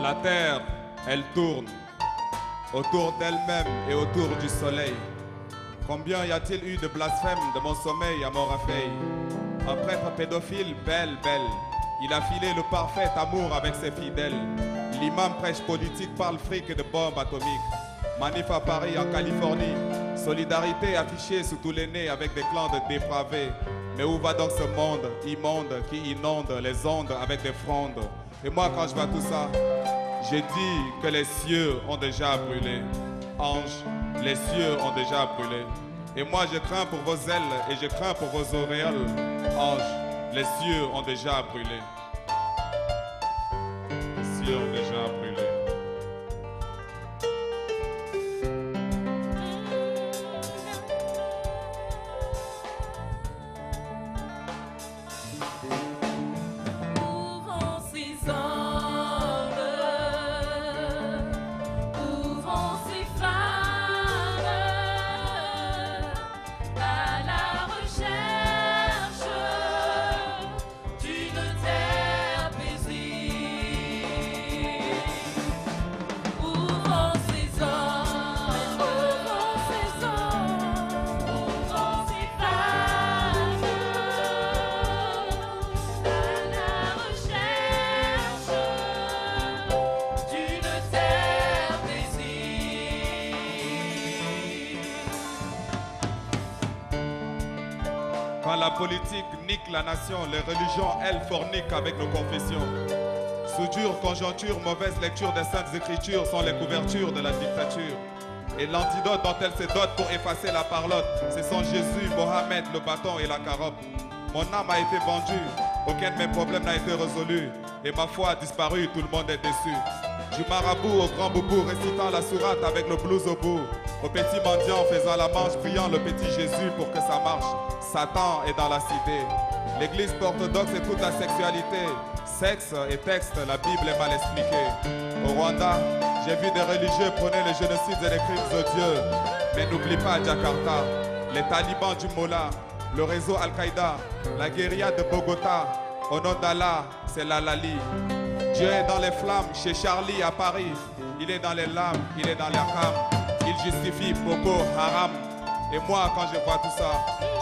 La terre, elle tourne autour d'elle-même et autour du soleil. Combien y a-t-il eu de blasphèmes de mon sommeil à mon réveil? Un prêtre pédophile, belle, belle. Il a filé le parfait amour avec ses fidèles. L'imam prêche politique, parle fric et de bombes atomiques. Manif à Paris, en Californie. Solidarité affichée sous tous les nez avec des clans de dépravés. Mais où va donc ce monde immonde qui inonde les ondes avec des frondes? Et moi, quand je vois tout ça, j'ai dit que les cieux ont déjà brûlé. Anges, les cieux ont déjà brûlé. Et moi, je crains pour vos ailes et je crains pour vos auréoles. Anges, les cieux ont déjà brûlé. Les cieux ont déjà brûlé. Quand la politique nique la nation, les religions, elles, forniquent avec nos confessions. Sous dure conjoncture, mauvaise lecture des saintes écritures sont les couvertures de la dictature. Et l'antidote dont elles se dotent pour effacer la parlotte, ce sont Jésus, Mohamed, le bâton et la carotte. Mon âme a été vendue, aucun de mes problèmes n'a été résolu. Et ma foi a disparu, tout le monde est déçu. Du marabout au grand boubou, récitant la sourate avec le blues au bout. Au petit mendiant faisant la manche, priant le petit Jésus pour que ça marche. Satan est dans la cité. L'église orthodoxe et toute la sexualité. Sexe et texte, la Bible est mal expliquée. Au Rwanda, j'ai vu des religieux prôner les génocides et les crimes odieux. Mais n'oublie pas Jakarta, les talibans du Mollah, le réseau Al-Qaïda, la guérilla de Bogota. Au nom d'Allah, c'est la Lali. Dieu est dans les flammes chez Charlie à Paris. Il est dans les lames, il est dans les rams. Il justifie Boko Haram. Et moi, quand je vois tout ça,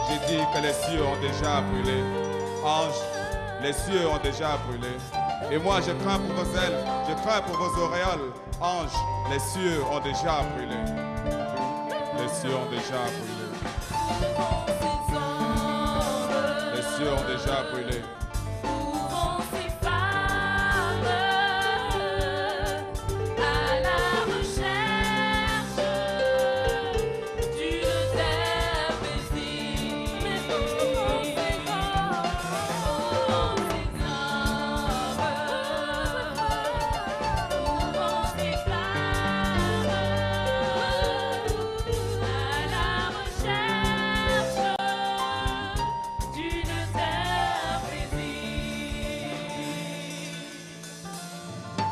j'ai dit que les cieux ont déjà brûlé. Anges, les cieux ont déjà brûlé. Et moi, je crains pour vos ailes, je crains pour vos auréoles. Anges, les cieux ont déjà brûlé. Les cieux ont déjà brûlé. Les cieux ont déjà brûlé.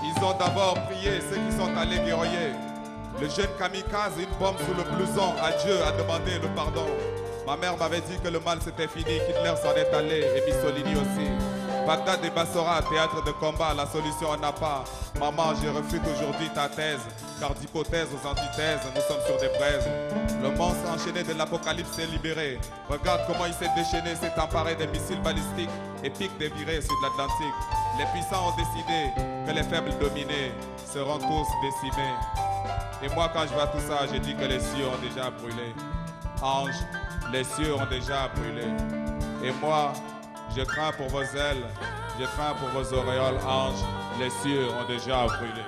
Ils ont d'abord prié ceux qui sont allés guerroyer. Le jeune kamikaze, une bombe sous le blouson, à Dieu a demandé le pardon. Ma mère m'avait dit que le mal c'était fini, qu'Hitler s'en est allé et Mussolini aussi. Bagdad et Bassora, théâtre de combat, la solution on n'a pas. Maman, je refute aujourd'hui ta thèse, car d'hypothèse aux antithèses, nous sommes sur des braises. Le monstre enchaîné de l'apocalypse s'est libéré. Regarde comment il s'est déchaîné, s'est emparé des missiles balistiques et pique des virées sur l'Atlantique. Les puissants ont décidé que les faibles dominés seront tous décimés. Et moi, quand je vois tout ça, je dis que les cieux ont déjà brûlé. Anges, les cieux ont déjà brûlé. Et moi, je crains pour vos ailes, je crains pour vos auréoles. Anges, les cieux ont déjà brûlé.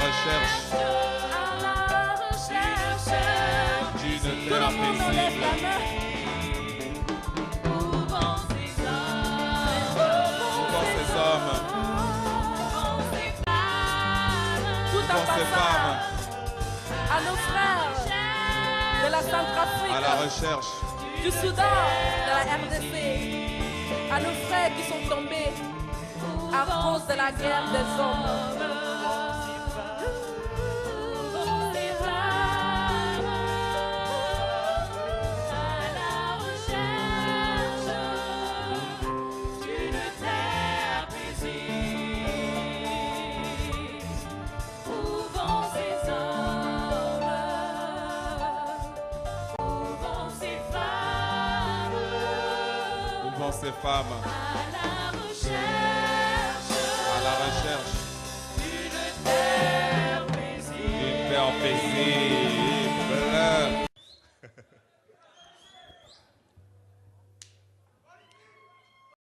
recherche d'une Tout le terre monde enlève la paisible. main. Où vont ces hommes? Tout Où en vont ces passant femmes? à nos frères de la À la Centrafrique, recherche du Soudan, de la RDC, à nos frères qui sont tombés à cause de la guerre des hommes. Où vont ces femmes?